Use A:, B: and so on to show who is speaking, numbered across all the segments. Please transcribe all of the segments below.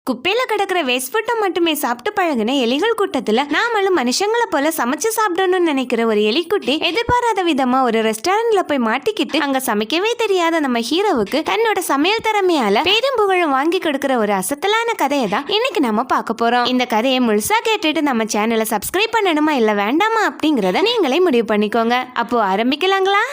A: குப்பையில கிடக்கிற வேஸ்ட் ஃபுட்டை மட்டுமே சாப்பிட்டு பழகின எலிகள் கூட்டத்துல நாமளும் மனுஷங்களை போல சமைச்சு சாப்பிடணும்னு நினைக்கிற ஒரு எலிக்குட்டி எதிர்பாராத விதமா ஒரு ரெஸ்டாரண்ட்ல போய் மாட்டிக்கிட்டு அங்க சமைக்கவே தெரியாத நம்ம ஹீரோவுக்கு தன்னோட சமையல் திறமையால பேரும் புகழும் வாங்கி கொடுக்கிற ஒரு அசத்தலான கதையை தான் இன்னைக்கு நம்ம பார்க்க போறோம். இந்த கதையை முழுசா கேட்டுட்டு நம்ம சேனலை சப்ஸ்கிரைப் பண்ணணுமா இல்ல வேண்டாமா அப்படிங்கறத நீங்களே முடிவு பண்ணிக்கோங்க. அப்போ ஆரம்பிக்கலாங்களா?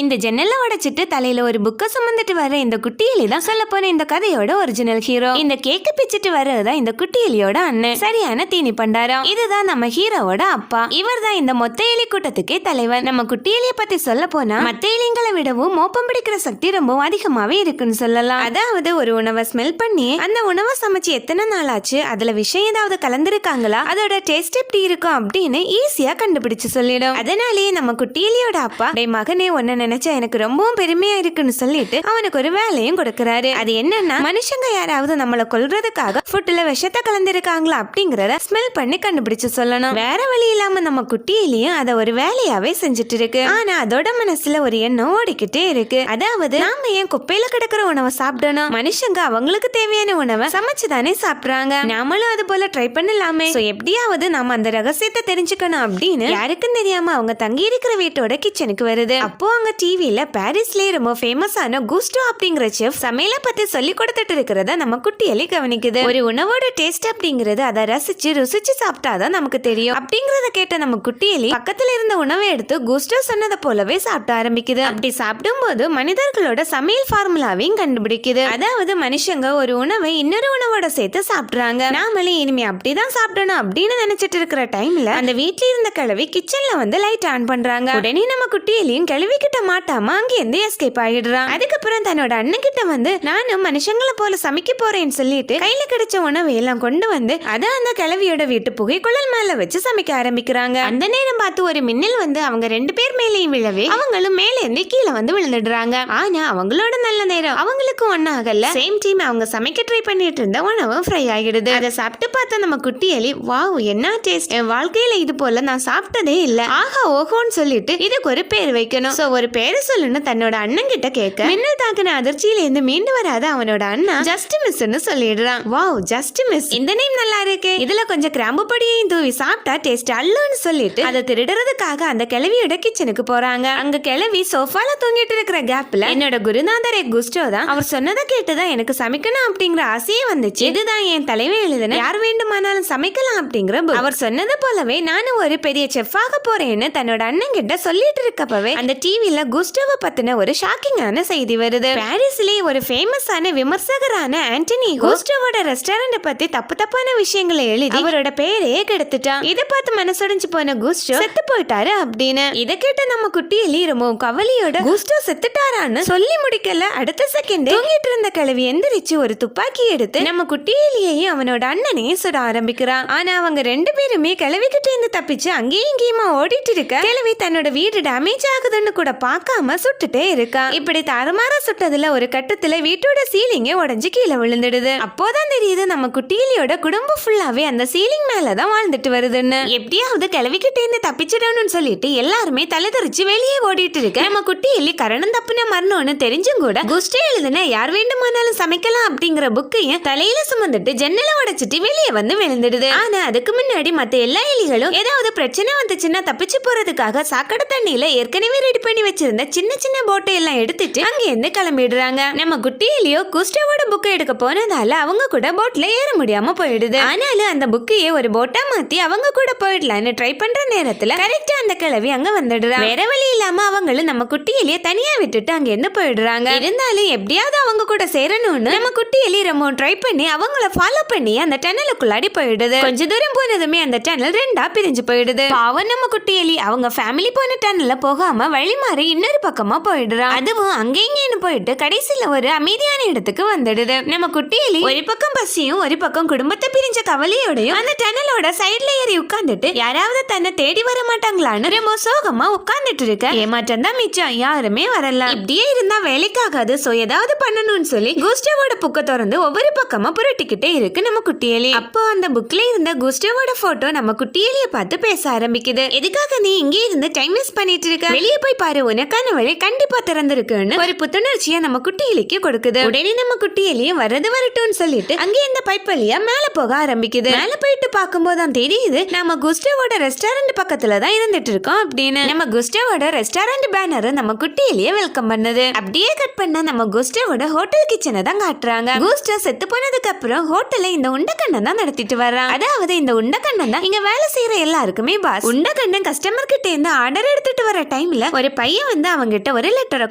A: இந்த ஜன்னல உடைச்சிட்டு தலையில ஒரு புக்க சுமந்துட்டு வர இந்த குட்டி எலி தான் சொல்ல போன இந்த கதையோட ஒரிஜினல் ஹீரோ. இந்த கேக்க பிச்சுட்டு வர்றதுதான் இந்த குட்டி எலியோட அண்ணன். சரியான தீனி பண்டாரம். இதுதான் நம்ம ஹீரோவோட அப்பா. இவர் தான் இந்த மொத்த எலி கூட்டத்துக்கே தலைவர். நம்ம குட்டி எலிய பத்தி சொல்ல போனா மத்த எலிங்களை விடவும் மோப்பம் பிடிக்கிற சக்தி ரொம்பவும் அதிகமாவே இருக்குன்னு சொல்லலாம். அதாவது ஒரு உணவை ஸ்மெல் பண்ணி அந்த உணவை சமைச்சு எத்தனை நாள் ஆச்சு, அதுல விஷயம் ஏதாவது கலந்துருக்காங்களா, அதோட டேஸ்ட் எப்படி இருக்கும் அப்படின்னு ஈஸியா கண்டுபிடிச்சு சொல்லிடும். அதனாலேயே நம்ம குட்டி எலியோட அப்பா மகனே ஒன்னு நினைச்சா எனக்கு ரொம்பவும் பெருமையா இருக்குன்னு சொல்லிட்டு அவனுக்கு ஒரு வேலையும் கொடுக்கறாரு. அது என்னன்னா, மனுஷங்க யாராவது நம்மள கொல்றதுக்காக ஃபுட்ல விஷத்தை கலந்திருக்காங்களா அப்படிங்கறத ஸ்மெல் பண்ணி கண்டுபிடிச்சு சொல்லணும். வேற வழி இல்லாம நம்ம குட்டியிலையும் அத ஒரு வேலையாவே செஞ்சுட்டு இருக்கு. ஆனா அதோட மனசுல ஒரு எண்ணம் ஓடிக்கிட்டே இருக்கு. அதாவது நாம ஏன் குப்பையில கிடக்கிற உணவை சாப்பிடணும், மனுஷங்க அவங்களுக்கு தேவையான உணவை சமைச்சுதானே சாப்பிடுறாங்க, நாமளும் அது போல ட்ரை பண்ணலாமே, எப்படியாவது நாம அந்த ரகசியத்தை தெரிஞ்சுக்கணும் அப்படின்னு யாருக்கும் தெரியாம அவங்க தங்கி இருக்கிற வீட்டோட கிச்சனுக்கு வருது. அப்போ அங்க டிவில பாரிஸ்லயே ரொம்ப ஃபேமஸான குஸ்டோ அப்படிங்கிற செஃப் சமையலை பத்தி சொல்லி கொடுத்துட்டு இருக்கிறத நம்ம குட்டி எலி கவனிக்குது. ஒரு உணவோட டேஸ்ட் அப்படிங்கறது அதை ரசிச்சு ருசிச்சு சாப்பிட்டாதான் நமக்கு தெரியும். அப்படிங்கறத கேட்ட நம்ம குட்டி எலி பக்கத்துல இருந்த உணவை எடுத்து குஸ்டோ சொன்னதை போலவே சாப்பிட ஆரம்பிக்குது. அப்படி சாப்பிடும் போது மனிதர்களோட சமையல் ஃபார்முலாவையும் கண்டுபிடிக்குது. அதாவது மனுஷங்க ஒரு உணவை இன்னொரு உணவோட சேர்த்து சாப்பிடுறாங்க. நாமளே இனிமே அப்படிதான் சாப்பிடணும் அப்படின்னு நினைச்சிட்டு இருக்கிற டைம்ல அந்த வீட்டுல இருந்த கிழவி கிச்சன்ல வந்து லைட் ஆன் பண்றாங்க. உடனே நம்ம குட்டி எலியும் கிழவி கிட்ட மாட்டாம அங்கிருந்து எஸ்கேப் ஆகிடுறான். அதுக்கப்புறம் தன்னோட அண்ணன் கிட்ட வந்து நானும் மனுஷங்களை போல சமைக்க போறேன்னு சொல்லிட்டு கையில கிடைச்ச உணவை எல்லாம் கொண்டு வந்து அத அந்த கிழவியோட வீட்டு புகைக்குழல் மேல வச்சு சமைக்க ஆரம்பிக்கிறாங்க. அந்த நேரம் பார்த்து ஒரு மின்னல் வந்து அவங்க ரெண்டு பேர் மேலேயும் விழவே அவங்களும் மேல இருந்து கீழே வந்து விழுந்துடுறாங்க. ஆனா அவங்களோட நல்ல நேரம் அவங்களுக்கு ஒன்னும் ஆகல. சேம் டைம் அவங்க சமைக்க ட்ரை பண்ணிட்டு இருந்த உணவும் ஃப்ரை ஆகிடுது. அதை சாப்பிட்டு பார்த்த நம்ம குட்டி எலி வாவ் என்ன டேஸ்ட், என் வாழ்க்கையில இது போல நான் சாப்பிட்டதே இல்ல, ஆஹா ஓஹோன்னு சொல்லிட்டு இதுக்கு ஒரு பேர் வைக்கணும், சோ ஒரு பேரு சொல்லுன்னு தன்னோட அண்ணன் கிட்ட கேட்க மின்னல் தாக்குன அதிர்ச்சியில இருந்து மீண்டு வராத அவனோட அண்ணா ஜஸ்ட் மிஸ்ன்னு சொல்லிடுறான். வாவ் ஜஸ்ட் மிஸ், இந்த நேம் நல்லா இருக்கே, இதுல கொஞ்சம் கிராம்பு பொடியையும் தூவி சாப்பிட்டா டேஸ்ட் அல்லுன்னு சொல்லிட்டு அதை திருடுறதுக்காக அந்த கிழவியோட கிச்சனுக்கு போறாங்க. அங்க கிழவி சோஃபால தூங்கிட்டு இருக்கிற கேப்ல என்னோட குருநாதரே குஸ்டோ தான், அவர் சொன்னதை கேட்டுதான் எனக்கு சமைக்கணும் அப்படிங்கிற ஆசையே வந்துச்சு, இதுதான் என் தலைவன் எழுதுன யார் வேண்டுமானாலும் சமைக்கலாம் அப்படிங்கிற அவர் சொன்னது போலவே நானும் ஒரு பெரிய செஃப்பாக போறேன்னு தன்னோட அண்ணன் கிட்ட சொல்லிட்டு இருக்கப்பவே அந்த டிவில குஸ்டோவை பத்தின ஒரு ஷாக்கிங்கான செய்தி வருது. பாரிஸ்லயே ஒரு ஃபேமஸான விமர்சகரான ஆண்டனி குஸ்டோவோட ரெஸ்டாரண்ட் பத்தி தப்பு தப்பான விஷயங்களை எழுதி அவரோட பேரையே கெடுத்துட்டான். இதை பார்த்து மனசுடைஞ்சு போன குஸ்டோ செத்து போயிட்டாரு அப்படின்னு. இதை கேட்ட நம்ம குட்டி எலி ரொம்ப கவலையோட குஸ்டோ செத்துட்டாரான்னு சொல்லி முடிக்கல. அடுத்த செகண்ட் தூங்கிட்டு இருந்த கிழவி எந்திரிச்சு ஒரு துப்பாக்கி எடுத்து நம்ம குட்டி எலியையும் அவனோட அண்ணனையும் சுட ஆரம்பிக்கிறான். ஆனா அவங்க ரெண்டு பேருமே கிழவி கிட்ட இருந்து தப்பிச்சு அங்கேயும் இங்கேயுமா ஓடிட்டு இருக்க கிழவி தன்னோட வீடு டேமேஜ் ஆகுதுன்னு கூட பார்க்காம சுட்டுட்டே இருக்கா. இப்படி தாறுமாறா சுட்டதுல ஒரு கட்டத்துல வீட்டோட சீலிங்கே உடைஞ்சு கீழே விழுந்துடுது. அப்போதான் தெரியுது நம்ம குட்டியிலியோட குடும்பம் ஃபுல்லாவே அந்த சீலிங் மேலதான் வாழ்ந்துட்டு வருதுன்னு. எப்படியாவது கிழவிக்கிட்ட இருந்து தப்பிச்சிடணும்னு சொல்லிட்டு எல்லாருமே தலைதறிச்சு வெளியே ஓடிட்டு இருக்க நம்ம குட்டியிலி கரணம் தப்புன மரணம்னு தெரிஞ்சும் கூட குஸ்டோ எழுதுன யார் வேண்டுமானாலும் சமைக்கலாம் அப்படிங்கிற புக்கையும் தலையில சுமந்துட்டு ஜன்னலை உடைச்சிட்டு வெளியே வந்து விழுந்துடுது. ஆனா அதுக்கு முன்னாடி மத்த எல்லா எலிகளும் ஏதாவது பிரச்சனை வந்துச்சுன்னா தப்பிச்சு போறதுக்காக சாக்கடை தண்ணியில ஏற்கனவே ரெடி பண்ணி வச்சிருந்த சின்ன சின்ன போட்டை எல்லாம் எடுத்துட்டு அங்க இருந்து கிளம்பிடுறாங்க. நம்ம குட்டியிலியோ குஸ்டோவோட புக்கை எடுக்க போனதால அவங்க கூட போட்ல ஏற முடியாம போயிடுது. ஆனாலும் அந்த புக்கையே ஒரு போட்டா மாத்தி அவங்க கூட போயிடலான்னு ட்ரை பண்ற நேரத்துல கரெக்டா அந்த கிழவி அங்க வந்துடுறா. வேற வழி இல்லாம அவங்களும் நம்ம குட்டியிலிய தனியா விட்டுட்டு அங்க இருந்து போயிடுறாங்க. இருந்தாலும் எப்படியாவது அவங்க கூட சேரணும்னு நம்ம குட்டியிலி ரொம்ப ட்ரை பண்ணி அவங்கள ஃபாலோ பண்ணி அந்த டனலுக்குள்ளாடி போயிடுது. கொஞ்ச தூரம் போனதுமே அந்த டனல் ரெண்டா பிரிஞ்சு போயிடுது. பாவம் நம்ம குட்டியிலி அவங்க ஃபேமிலி போன டனல்ல போகாம வழி மாறி இன்னொரு பக்கமா போயிடுறான். அதுவும் அங்கேன்னு போயிட்டு கடைசியில ஒரு அமைதியான இடத்துக்கு வந்துடுது. நம்ம குட்டியிலி ஒரு பக்கம் பசியும் ஒரு பக்கம் குடும்பத்தை பிரிஞ்ச கவலையோடையும் அந்த டனலோட சைட்ல ஏறி உட்கார்ந்துட்டு யாராவது தன்னை தேடி வர மாட்டாங்களான்னு ரொம்ப சோகமா உட்கார்ந்துட்டு இருக்க. ஏமாற்றம் தான் மிச்சம், யாருமே வரல. இப்படியே இருந்தா வேலைக்காகாது, சோ ஏதாவது பண்ணணும்னு சொல்லி குஸ்டோவோட புக்கை திறந்து ஒவ்வொரு பக்கமா புரட்டிக்கிட்டே இருக்கு நம்ம குட்டியலி. அப்போ அந்த புக்ல இருந்த குஸ்டோவோட போட்டோ நம்ம குட்டியலிய பார்த்து பேச ஆரம்பிக்குது. எதுக்காக நீ இங்கே இருந்து டைம் வேஸ்ட் பண்ணிட்டு இருக்க, வெளியே போய் பாரு, எனக்கான வழி கண்டிப்பா திறந்திருக்குன்னு ஒரு புத்துணர்ச்சியை நம்ம குட்டி எலிக்கு கொடுக்குது. உடனே நம்ம குட்டி எலியும் வரது வரட்டும்னு சொல்லிட்டு அங்கே இந்த பைப் வழியா மேல போக ஆரம்பிக்குது. மேல போயிட்டு பார்க்கும்போது தான் தெரியுது நம்ம குஸ்டோவோட ரெஸ்டாரண்ட் பக்கத்துல தான் இருந்துட்டு இருக்கோம் அப்படின்னு. நம்ம குஸ்டோவோட ரெஸ்டாரண்ட் பேனர் நம்ம குட்டி எலிய வெல்கம் பண்ணுது. அப்படியே கட் பண்ண நம்ம குஸ்டோவோட ஹோட்டல் கிச்சனை தான் காட்டுறாங்க. குஸ்டோ செத்து போனதுக்கு அப்புறம் ஹோட்டல்ல இந்த உண்டக்கண்ணன் தான் நடத்திட்டு வர்றான். அதாவது இந்த உண்டக்கண்ணன் தான் இங்க வேலை செய்யற எல்லாருக்குமே பாஸ். உண்டக்கண்ணன் கஸ்டமர் கிட்ட இருந்து ஆர்டர் எடுத்துட்டு வர டைம்ல ஒரு பையன் வந்து அவங்க கிட்ட ஒரு லெட்டரை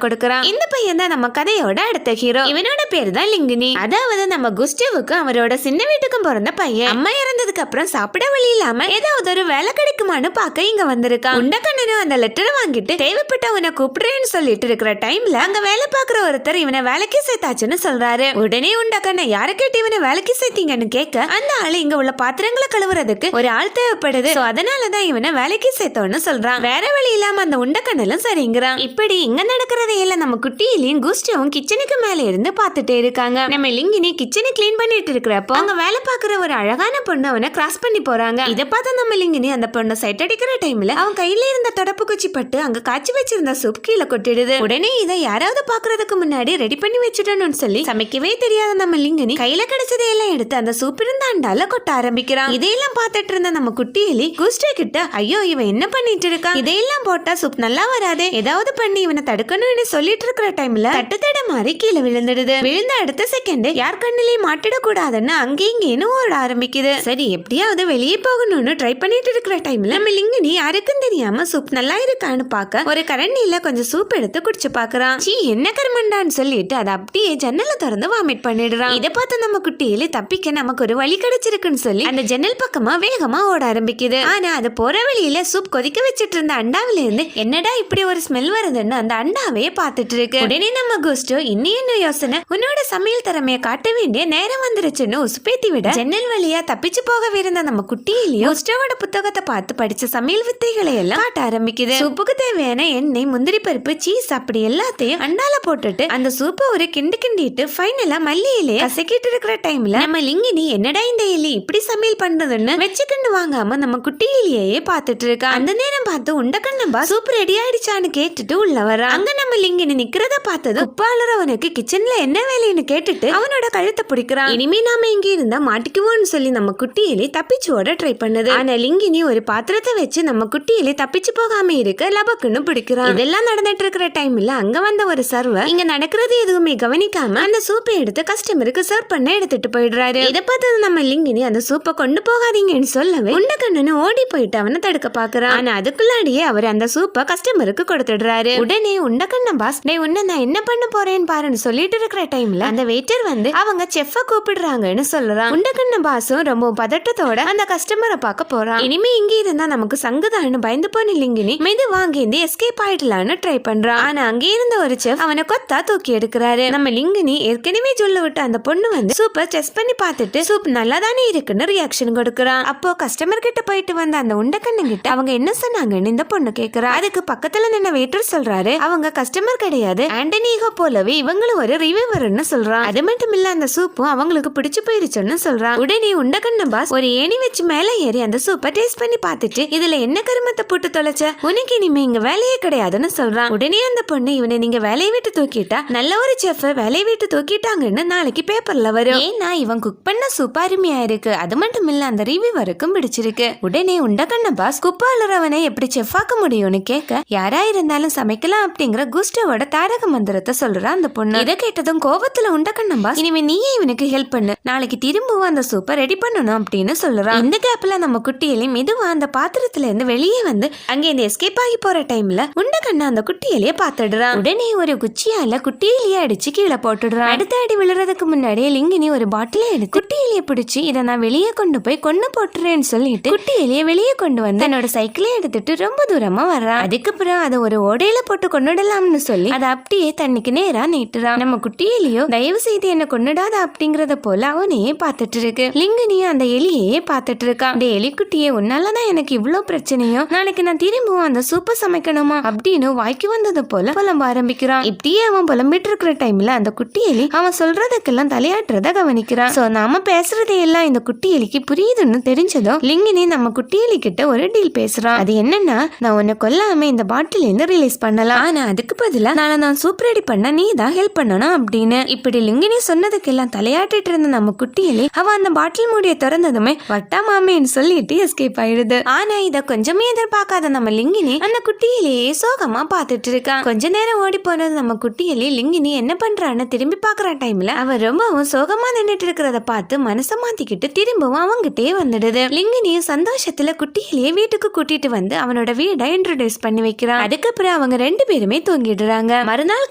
A: கொடுக்கறான். இந்த பையன் தான் நம்ம கதையோட அடுத்த ஹீரோ. இவனோட பேரு தான் லிங்கினி. அதாவது நம்ம குஸ்டோவுக்கு அவரோட சின்ன வீட்டுக்கும் பிறந்த பையன். அம்மா இறந்ததுக்கு அப்புறம் சாப்பிட வழி இல்லாம ஏதாவது ஒரு வேலை கிடைக்குமான்னு பார்க்க இங்க வந்திருக்கான். உண்டக்கண்ணனும் அந்த லெட்டரை வாங்கிட்டு தேவைப்பட்டவனை கூப்பிடுறேன்னு சொல்லிட்டு இருக்கிற டைம்ல அங்க வேலை பாக்குற ஒருத்தர் இவனை வேலைக்கு சேர்த்தாச்சுன்னு சொல்றாரு. உடனே உண்டக்கண்ணன் யாரை கேட்டு இவனை வேலைக்கு சேர்த்தீங்கன்னு கேட்க அந்த ஆளு இங்க உள்ள பாத்திரங்களை கழுவுறதுக்கு ஒரு ஆள் தேவைப்படுது, அதனாலதான் இவனை வேலைக்கு சேர்த்தோன்னு சொல்றான். வேற வழி இல்லாம அந்த உண்டக்கண்ணலும் சரிங்கிறான். இப்படி இங்க நடக்கிறதையெல்லாம் நம்ம குட்டியிலையும் குஸ்டோவும் கிச்சனுக்கு மேல இருந்து பாத்துட்டே இருக்காங்க. நம்ம லிங்கினி கிச்சனை கிளீன் பண்ணிட்டு இருக்கிறப்போ அங்க வேலை பாக்குற ஒரு அழகான பொண்ணு அவனை கிராஸ் பண்ணி போறாங்க. இத பார்த்து நம்ம லிங்கினி அந்த பொண்ணை சைட் அடிக்கிற டைம்ல அவன் கையில இருந்த தொடப்பு குச்சி பட்டு அங்க காய்ச்சி வச்சிருந்த சூப் கீழே கொட்டிடுது. உடனே இதை யாராவது பாக்குறதுக்கு முன்னாடி ரெடி பண்ணி வச்சிடணும்னு சொல்லி சமைக்கவே தெரியாத நம்ம லிங்கினி கையில கிடைச்சதையெல்லாம் எடுத்து அந்த சூப் இருந்த அண்டால கொட்ட ஆரம்பிக்கிறான். இதையெல்லாம் பார்த்துட்டு இருந்த நம்ம குட்டி எலி குஸ்டோ கிட்ட ஐயோ இவன் என்ன பண்ணிட்டு இருக்கான், இதையெல்லாம் போட்டா சூப் நல்லா வராதே, ஏதாவது பண்ணி இவனை தடுக்கணும்னு சொல்லிட்டு இருக்கிற டைம்ல தட்டுத்தட மாதிரி கீழே விழுந்துடுது. விழுந்த அடுத்த செகண்ட் யார் கண்ணிலையும் மாட்டிடக்கூடாதுன்னு அங்கேயும் ஓட ஆரம்பிக்குது. சரி எப்படியாவது வெளியே போகணும்னு ட்ரை பண்ணிட்டு இருக்கிற டைம்ல நம்ம லிங்கினி யாருக்கும் தெரியாம சூப் நல்லா இருக்கான்னு பாக்க ஒரு கரண்டில கொஞ்சம் சூப் எடுத்து குடிச்சு பாக்குறான். சீ என்ன கர்மண்டான்னு சொல்லிட்டு அதை அப்படியே ஜன்னல திறந்து வாமிட் பண்ணிடுறான். இதை பார்த்து நம்ம குட்டியில தப்பிக்க நமக்கு ஒரு வழி கிடைச்சிருக்குன்னு சொல்லி அந்த ஜன்னல் பக்கமா வேகமா ஓட ஆரம்பிக்குது. ஆனா அது போற வழியில சூப் கொதிக்க வச்சிட்டு இருந்த அண்டாவில இருந்து என்னடா இப்படி ஒரு ஸ்மெல் வருதுன்னு அந்த அண்டாவே பாத்துட்டு இருக்கு. உடனே நம்ம குஸ்டோ இன்னும் யோசனை உன்னோட சமையல் திறமைய காட்ட வேண்டிய நேரம் வந்துருச்சுன்னு உசுப்பேத்தி விட ஜன்னல் வழியா தப்பிச்சு போக இருந்த நம்ம குட்டியிலையும் குஸ்டோவோட புத்தகத்தை பார்த்து படிச்ச சமையல் வித்தைகளை எல்லாம் காட்ட ஆரம்பிக்குது. சூப்புக்கு தேவையான எண்ணெய், முந்திரி பருப்பு, சீஸ் அப்படி எல்லாத்தையும் அண்டால போட்டுட்டு அந்த சூப்பை ஒரு கிண்டிட்டு ஃபைனலா மல்லி இலைய கசக்கிட்டு இருக்கிற டைம்ல நம்ம லிங்கினி என்னடா இந்த எலி இப்படி சமையல் பண்றதுன்னு வச்சுக்கிண்டு வாங்காம நம்ம குட்டி எலியே பாத்துட்டு இருக்கா. அந்த நேரம் பார்த்து உண்டக்கண்ணம்பா சூப் ரெடி ஆயிடுச்சான்னு கேட்டுட்டு உள்ள வர அங்க நம்ம லிங்கினி நிக்கிறத பார்த்தது உப்பாளுறவனுக்கு கிச்சன்ல என்ன வேலைன்னு கேட்டுட்டு அவனோட கழுத்தை பிடிக்கிறான். இனிமே நாம இங்க இருந்தா மாட்டிக்குவோம்னு சொல்லி நம்ம குட்டி எலி தப்பிச்சு ஓட ட்ரை பண்ணுது. ஆனா லிங்கினி ஒரு பாத்திரத்தை வச்சு நம்ம குட்டி எலி தப்பிச்சு போகாம இருக்க லபக்குன்னு பிடிக்கிறான். இதெல்லாம் நடந்துட்டு இருக்கிற டைம்ல அங்க வந்த ஒரு சர்வர் இங்க நடக்கிறது எதுவுமே கவனிக்காம அந்த சூப்பை எடுத்து கஸ்டமருக்கு சர்வ் பண்ண எடுத்துட்டு போயிடுறாரு. இதை பார்த்தது நம்ம லிங்கினி அந்த சூப்பை கொண்டு போகாதீங்கன்னு சொல்லவே உண்டக்கண்ணனு ஓடி போயிட்டு அவனை தடுக்க பாக்குறான். ஆனா அதுக்குள்ளாடியே அவர் அந்த சூப்பை கஸ்டமருக்கு கொடுத்துடுறாரு. உடனே உண்டக்கண்ணன் பாஸ் டேய் உன்ன நான் என்ன பண்ண போறேன்னு பாருன்னு சொல்லிட்டு இருக்கிற டைம்ல அந்த வெயிட்டர் வந்து அவங்க செஃப்ப கூப்பிடுறாங்கன்னு சொல்றான். உண்டக்கண்ணன் பாஸும் ரொம்ப பதட்டத்தோட அந்த கஸ்டமரை பார்க்க போறான். இனிமே இங்க இருந்தா நமக்கு சங்குதான்னு பயந்து போன லிங்கினி மெது வாங்கி எஸ்கேப் ஆயிடலான்னு ட்ரை பண்றான். ஆனா அங்கே இருந்த ஒரு செஃப் அவனை கொத்தா தூக்கி எடுக்கிறாரு. நம்ம லிங்கினி ஏற்கனவே சொல்ல விட்டு அந்த பொண்ணு வந்து சூப்பர் டெஸ்ட் பண்ணி பார்த்துட்டு சூப் நல்லா தானே இருக்குன்னு ரியாக்ஷன் கொடுக்கறான். அப்போ கஸ்டமர் கிட்ட போயிட்டு வந்த அந்த உண்டக்கண்ணன் கிட்ட அவங்க என்ன சொன்னாங்கன்னு இந்த பொண்ணு கேக்குறா. அதுக்கு பக்கத்துல நின்ன வெயிட்டர் சொல்றாரு அவங்க கஸ்டமர் கிடையாது, ஆண்டனிகோ போலவே இவங்களும் ஒரு ரிவ்யூவர்னு சொல்றான். அது மட்டும் இல்ல அந்த சூப்பும் அவங்களுக்கு பிடிச்சு போயிருச்சுன்னு சொல்றான். உடனே உண்டக்கண்ணன் பாஸ் ஒரு ஏணி வச்சு மேல ஏறி அந்த சூப்பை டேஸ்ட் பண்ணி பார்த்துட்டு இதுல என்ன கருமத்தை போட்டு தொலைச்ச, உனக்கு இனிமே இங்க வேலையே கிடையாதுன்னு சொல்றான். உடனே அந்த பொண்ணு இவனை நீங்க வேலையை விட்டு தூக்கிட்டா நல்ல ஒரு செஃப் வேலையை விட்டு தூக்கிட்டாங்கன்னு நாளைக்கு பேப்பர்ல வரும், ஏன்னா இவன் குக் பண்ண சூப் அருமையா இருக்கு, அது மட்டும் இல்ல அந்த ரிவ்யூவருக்கும் பிடிச்சிருக்கு. உடனே உண்டக்கண்ணன் பாஸ் குப்பாளுறவனை எப்படி செஃப் ஆக்க முடியும்னு கேட்க யாரா இருந்தாலும் சமைக்கலாம் அப்படிங்கிற குஸ்டோவோட தாரக மந்திரத்தை சொல்றா அந்த பொண்ணு. இதை கேட்டதும் கோபத்துல உண்டக்கண்ணன் பாஸ் இனிமே நீயே இவனுக்கு ஹெல்ப் பண்ணு, நாளைக்கு திரும்பவும் அந்த சூப்பை ரெடி பண்ணணும் அப்படின்னு சொல்றான். இந்த கேப்ல நம்ம குட்டியிலே மெதுவா அந்த பாத்திரத்துல இருந்து வெளியே வந்து அங்க இந்த எஸ்கேப் ஆகி போற டைம்ல உண்டக்கண்ண அந்த குட்டியிலேயே பாத்துடுறான். உடனே ஒரு குச்சியால குட்டியிலேயே அடிச்சு கீழே போட்டுடுறான். அடுத்த அடி விழுறதுக்கு முன்னாடியே லிங்கினி ஒரு பாட்டில எடுத்து குட்டியிலேயே பிடிச்சி இதை நான் வெளியே கொண்டு போய் கொண்டு போட்டுறேன்னு சொல்லிட்டு குட்டியிலேயே வெளியே கொண்டு வந்து என்னோட சைக்கிளை எடுத்துட்டு ரொம்ப தூரமா வர்றான். அதுக்கப்புறம் அதை ஒரு ஓடையில போட்டு கொண்டுடலாம்னு சொல்லி அதை அப்படியே தண்ணிக்கு நேரா நீட்டுறான். நம்ம குட்டியிலேயோ தயவு செய்து என்ன கொண்டுடாத அப்படிங்கறத போல அவனையே பாத்துட்டு இருக்கு. லிங்கினியும் அந்த எலியே பாத்துட்டு இருக்கான். அந்த எலிக்குட்டியே உன்னாலதான் எனக்கு இவ்வளவு பிரச்சனையோ, நாளைக்கு நான் திரும்பவும் அந்த சூப்பர் சமைக்கணுமா அப்படின்னு வாய்க்கு வந்தது போல புலம்ப ஆரம்பிக்கிறான். இப்படியே அவன் புலம்பிட்டு இருக்கிற டைம்ல அந்த குட்டி எலி அவன் சொல்றதுக்கெல்லாம் தலையாட்டுறத கவனிக்கிறான். சோ நாம பேசுறதே எல்லாம் இந்த குட்டி எலிக்கு புரியுதுன்னு தெரிஞ்சதும் லிங்கினி நம்ம குட்டி எலி கிட்ட ஒரு டீல் பேசுறான். அது என்னன்னா நான் உன்னை கொல்லாம இந்த பாட்டில இருந்து ரிலீஸ் பண்ணலாம். ஆனா அதுக்கு பதிலா நான் சூப் ரெடி பண்ண நீ தான் ஹெல்ப் பண்ணணும் அப்படின்னு இப்படி லிங்கினி சொன்னதுக்கெல்லாம் தலையாட்டிட்டு இருந்த நம்ம குட்டியிலே அவ அந்த பாட்டில் மூடிய திறந்ததுமே வட்டா மாமேன்னு சொல்லிட்டு எஸ்கேப் ஆயிடுது. ஆனா இத கொஞ்சமே எதிர்பார்க்காத நம்ம லிங்கினி அந்த குட்டியிலேயே சோகமா பாத்துட்டு இருக்கான். கொஞ்ச நேரம் ஓடி போனது நம்ம குட்டியிலே லிங்கினி என்ன பண்றான்னு திரும்பி பாக்குற டைம்ல அவ ரொம்பவும் சோகமா நின்னுட்டு இருக்கிறத பார்த்து மனசை மாத்திக்கிட்டு திரும்பவும் அவங்கிட்டே வந்துடுது. லிங்கினியும் சந்தோஷத்துல குட்டியிலேயே வீட்டுக்கு கூட்டிட்டு வந்து அவனோட வீடை இன்ட்ரோடியூஸ் பண்ணி வைக்கிறான். அதுக்கப்புறம் அவங்க 2 பேருமே தூங்கிடுறாங்க. மறுநாள்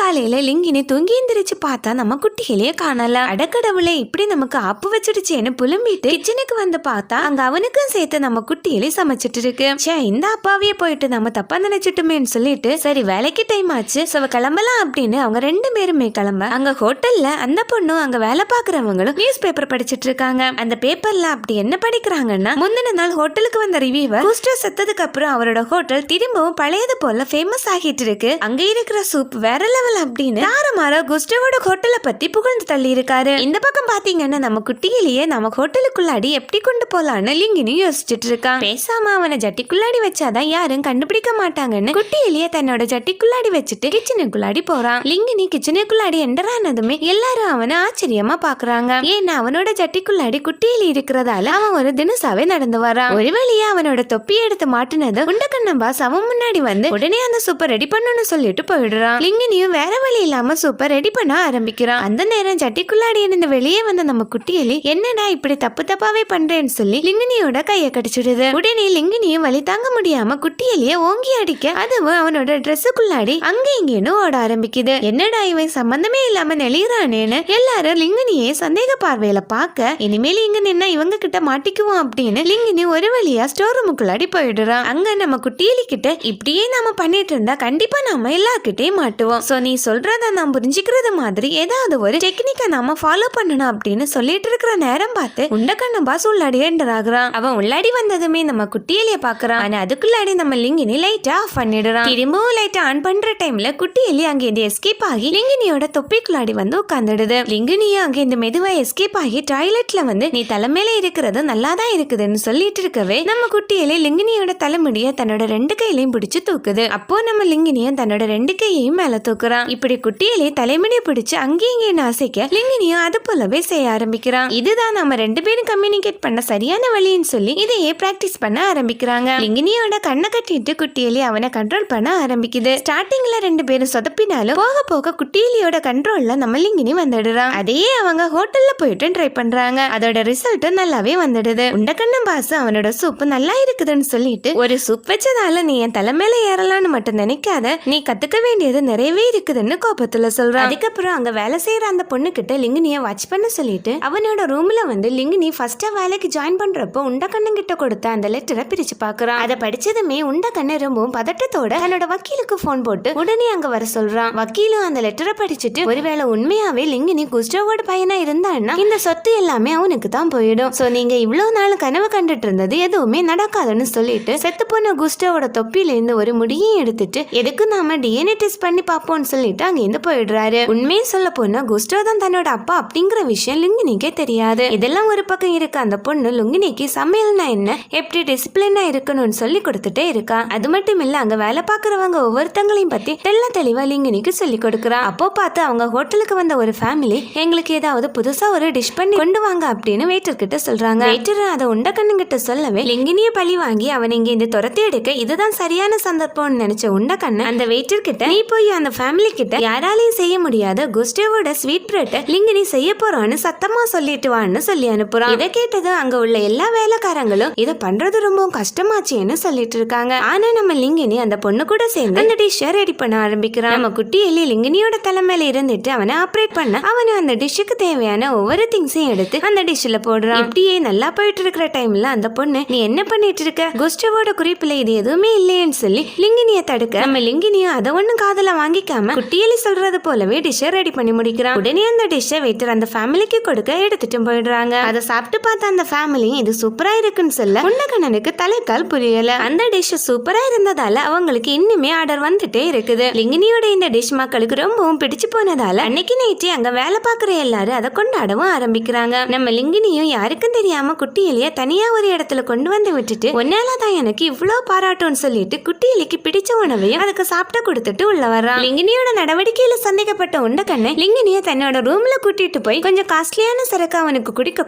A: காலையில லிங்கினி தூங்கி எந்திரிச்சு பார்த்தா நம்ம குட்டிகளையே காணல. அடக்கடவுளே இப்படி நமக்கு ஆப்பு வச்சிடுச்சேன்னு புலம்பிட்டு கிச்சனுக்கு வந்து பார்த்தா அங்க அவனுக்கும் சேர்த்து நம்ம குட்டியிலே சமைச்சிட்டு இருக்கு. இந்த அப்பாவையே போயிட்டு நம்ம தப்பா நினைச்சிட்டுமேன்னு சொல்லிட்டு சரி வேலைக்கு டைம் ஆச்சு கிளம்பலாம் அப்படின்னு அவங்க 2 பேருமே கிளம்ப அங்க ஹோட்டல்ல அந்த பொண்ணும் அங்க வேலை பாக்குறவங்களும் நியூஸ் பேப்பர் படிச்சிட்டு இருக்காங்க. அந்த பேப்பர்ல அப்படி என்ன படிக்கிறாங்கன்னா முந்தின நாள் ஹோட்டலுக்கு வந்த ரிவ்யூவர் குஸ்டோ செத்ததுக்கு அப்புறம் அவரோட ஹோட்டல் திரும்பவும் பழையது போல ஃபேமஸ் ஆகிட்டு இருக்கு. அங்க இருக்கிற சூப் வேற லெவல் அப்படின்னு தாரமாரா குஸ்டோவோட ஹோட்டலை பத்தி புகழ்ந்து தள்ளி இருக்காரு. இந்த பக்கம் பாத்தீங்கன்னா நம்ம குட்டியிலேயே நம்ம ஹோட்டலுக்குள்ளாடி எப்படி கொண்டு போலான்னு லிங்கினி யோசிச்சுட்டு இருக்கான். பேசாம அவனை ஜட்டிக்குள்ளாடி வச்சாதான் யாரும் கண்டுபிடிக்க மாட்டாங்கன்னு குட்டியிலேயே தன்னோட ஜட்டிக்குள்ளாடி வச்சுட்டு கிச்சனுக்குள்ளாடி போறான். லிங்கினி கிச்சனுக்குள்ளாடி என்டர் ஆனதுமே எல்லாரும் அவனை ஆச்சரியமா பாக்குறாங்க. ஏன்னா அவனோட ஜட்டிக்குள்ளாடி குட்டியில இருக்கிறதால அவன் ஒரு தினசாவே நடந்து வரான். ஒரு வழியா அவனோட தொப்பி எடுத்து மாட்டினது உண்டக்கண்ணம்பாஸ் அவன் முன்னாடி வந்து உடனே அந்த சூப்பர் ரெடி பண்ணணும்னு சொல்லிட்டு போயிடுறான். லிங்கினியும் வேற வழி இல்லாம சூப்பர் ரெடி பண்ண ஆரம்பிக்கிறான். அந்த நேரம் ஜட்டிக்குள்ளாடி இருந்து வெளியே வந்த நம்ம குட்டியிலே என்னடா இப்படி தப்பு தப்பாவே பண்றேன்னு சொல்லி லிங்கினியோட கையை கடிச்சிடுது. உடனே லிங்கினியும் வலி தாங்க முடியாம குட்டியிலேயே ஓங்கி அடிக்க அதுவும் அவனோட ட்ரெஸ்ஸுக்குள்ளாடி அங்க இங்கேன்னு ஓட ஆரம்பிக்குது. என்னடா இவன் சம்பந்தமே இல்லாம நெளிறானேன்னு எல்லாரும் லிங்கினியே சந்தேக பார்வையில பாக்க இனிமேல் இங்க நின்னா இவங்க கிட்ட மாட்டிக்குவோம் அப்படின்னு லிங்கினி ஒரு வழியா ஸ்டோர் ரூமுக்குள்ளாடி போயிடுறான். அங்க நம்ம குட்டியிலி கிட்ட இப்படியே நாம பண்ணிட்டு இருந்தா கண்டிப்பா நாம எல்லார்கிட்டே மாட்டுவோம். சோ நீ சொல்றத நான் புரிஞ்சுக்கிறது மாதிரி ஏதாவது ஒரு டெக்னிக்கை நாம ஃபாலோ பண்ணணும் அப்படின்னு சொல்லிட்டு இருக்கிற நேரம் பார்த்து உண்டக்கண்ணம்பாஸ் உள்ளாடி என்டர் ஆகுறான். அவன் உள்ளாடி வந்ததுமே நம்ம குட்டியிலிய பாக்குறான். ஆனா அதுக்குள்ளாடி நம்ம லிங்கினி லைட்டா ஆஃப் பண்ணிடுறான். திரும்பவும் லைட்டா ஆன் பண்ற டைம்ல குட்டியிலி அங்க இருந்து எஸ்கேப் ஆகி லிங்கினியோட தொப்பிக்குள்ளாடி வந்து உட்கார்ந்துடுது. லிங்கினியும் அங்க இந்த மெதுவா எஸ்கேப் ஆகி டாய்லெட்ல வந்து நீ தலைமையில இருக்கிறது நல்லாதான் இருக்குதுன்னு சொல்லிட்டு இருக்கவே நம்ம குட்டியிலே லிங்கினியோட தலைமுடிய தன்னோட 2 கையிலையும் பிடிச்சு தூக்குது. அப்போ நம்ம லிங்கினியும் தன்னோட 2 கையையும் மேல தூக்குறான். இப்படி குட்டியிலே தலைமுடிய பிடிச்சு அங்கேயும் இங்கே அசைக்க லிங்கினியும் அது போலவே செய்ய ஆரம்பிக்கிறான். இதுதான் நம்ம 2 பேரும் கம்யூனிகேட் பண்ண சரியான வழின்னு சொல்லி இதையே பிராக்டிஸ் பண்ண ஆரம்பிக்கிறாங்க. லிங்கினியோட கண்ணை கட்டிட்டு குட்டியிலே அவனை கண்ட்ரோல் பண்ண ஆரம்பிக்குது. ஸ்டார்டிங்ல 2 பேரும் சொதப்பினாலும் போக போக குட்டியிலியோட கண்ட்ரோல்ல நம்ம லிங்கினி வந்துடுறான். அதையே அவங்க ஹோட்டல்ல போயிட்டு ட்ரை பண்றாங்க. அதோட ரிசல்ட் நல்லாவே வந்துடுது. உண்டக்கண்ணம்பாஸ் அவனோட சூப் நல்லா இருக்குதுன்னு சொல்லிட்டு ஒரு சூப் வச்சதால நீ என் தலைமையில ஏறலான்னு மட்டும் நினைக்காத, நீ கத்துக்க வேண்டியது நிறையவே இருக்குதுன்னு கோபத்துல சொல்றான். அதுக்கப்புறம் அங்க வேலை செய்யற அந்த பொண்ணு கிட்ட லிங்கினிய வாட்ச் பண்ண சொல்லிட்டு அவனோட ரூம்ல வந்து லிங்கினி ஃபர்ஸ்டா வேலைக்கு ஜாயின் பண்றப்போ உண்டக்கண்ணன் கிட்ட கொடுத்த அந்த லெட்டரை பிரிச்சு பாக்குறான். அதை படிச்சதுமே உண்டக்கண்ணன் ரொம்பவும் பதட்டத்தோட தன்னோட வக்கீலுக்கு போன் போட்டு உடனே அங்க வர சொல்றான். வக்கீலும் அந்த லெட்டரை படிச்சுட்டு ஒருவேளை உண்மையாவே லிங்கினி குஸ்டோவோட பையனா இருந்தான்னா இந்த சொத்து எல்லாமே அவனுக்கு தான் போயிடும். சோ நீங்க இவ்வளவு நாள் கனவு கண்டுட்டு இருந்தது எதுவுமே நடக்காதுன்னு சொல்லிட்டு செத்து போன குஸ்டோவோட தொப்பில இருந்து ஒரு முடியும் எடுத்துட்டு எதுக்கு நாம டிஎன்ஏ டெஸ்ட் பண்ணி பாப்போம்னு சொல்லிட்டு அங்க இருந்து போயிடுறாரு. உண்மையை சொல்ல போனா குஸ்டோ தான் தன்னோட அப்பா அப்படிங்கிற விஷயம் லிங்கினிக்கே தெரியாது. இதெல்லாம் ஒரு பக்கம் இருக்கு. அந்த பொண்ணு லிங்கினிக்கு சமையல்னா என்ன, எப்படி டிசிப்ளினா இருக்கணும்னு சொல்லி கொடுத்துட்டே இருக்கா. அது மட்டும் இல்ல அங்க வேலை பாக்குறவங்க ஒவ்வொருத்தங்களையும் பத்தி தெளிவா லிங்கினிக்கு சொல்லி கொடுக்குறா. அப்போ பார்த்து அவங்க ஹோட்டலுக்கு வந்த ஒரு ஃபேமிலி எங்களுக்கு ஏதாவது புதுசா ஒரு டிஷ் பண்ணி கொண்டு வாங்க அப்படின்னு வெயிட்டர் கிட்ட சொல்றாங்க. வெயிட்டர் அதை உண்டக்கண்ணு கிட்ட சொல்லவே லிங்கினிய பழி வாங்கி அவன் இங்க இந்த துரத்தி எடுக்க இதுதான் சரியான சந்தர்ப்பம்னு நினைச்ச உண்டக்கண்ணு அந்த வெயிட்டர் கிட்ட நீ போய் அந்த ஃபேமிலி கிட்ட யாராலையும் செய்ய முடியாத குஸ்டோவோட ஸ்வீட் பிரெட் லிங்கினி செய்ய போறான்னு சத்தமா சொல்லிட்டு வான்னு சொல்லி அனுப்புறான். இதை கேட்டது அங்க உள்ள எல்லா வேலைக்காரங்களும் இதை பண்றது ரொம்ப கஷ்டமாச்சேன்னு சொல்லிட்டு இருக்காங்க. ஆனா நம்ம லிங்கினி அந்த பொண்ணு கூட சேர்ந்து அந்த டிஷ் ரெடி பண்ண ஆரம்பிக்கிறான். நம்ம குட்டி எலி லிங்கினியோட தலைமையில இருந்துட்டு அவனை ஆப்ரேட் பண்ண அவனு அந்த டிஷ்ஷுக்கு தேவையான ஒவ்வொரு திங்ஸையும் எடுத்து அந்த டிஷ்ல போடுறான். இப்படியே நல்லா போயிட்டு இருக்கிற டைம்ல அந்த பொண்ணு நீ என்ன பண்ணிட்டு இருக்க, குஸ்டோவோட குறிப்புல இது எதுவுமே இல்லையேன்னு சொல்லி லிங்கினிய தடுக்க நம்ம லிங்கினியும் அதை ஒண்ணு காதுல வாங்கிக்காம குட்டியலி சொல்றது போலவே டிஷ் ரெடி பண்ணி முடிக்கிறான். உடனே அந்த டிஷ்ஷை வெயிட்டர் அந்த ஃபேமிலிக்கு கொடுக்க எடுத்துட்டு போயிடுறாங்க. அதை சாப்பிட்டு பார்த்த அந்த ஃபேமிலி இது சூப்பரா இருக்குன்னு சொல்ல உண்டக்கண்ணனுக்கு தலைக்கால் புரியல. அந்த டிஷ் சூப்பரா இருந்ததால அவங்களுக்கு இன்னுமே ஆர்டர் வந்துட்டே இருக்குது. லிங்கினியோட இந்த டிஷ் மக்களுக்கு ரொம்பவும் பிடிச்சு போனதால அன்னைக்கு நைட்டு அங்க வேலை பாக்குற எல்லாரும் அதை கொண்டாடவும் ஆரம்பிக்கிறாங்க. நம்ம லிங்கினியும் யாருக்கும் தெரியாம குட்டி எலிய தனியா ஒரு இடத்துல கொண்டு வந்து விட்டுட்டு ஒன்னாலதான் எனக்கு இவ்வளவு பாராட்டும்னு சொல்லிட்டு குட்டி எலிக்கு பிடிச்ச உணவையும் அதுக்கு சாப்பிட்டு கொடுத்துட்டு உள்ள வர்றான். லிங்கினியோட நடவடிக்கையில சந்தேகப்பட்ட உண்டக்கண்ணு லிங்கினிய தன்னோட ரூம்ல கூட்டிட்டு போய் கொஞ்சம் காஸ்ட்லியான சரக்கு அவனுக்கு குடிக்க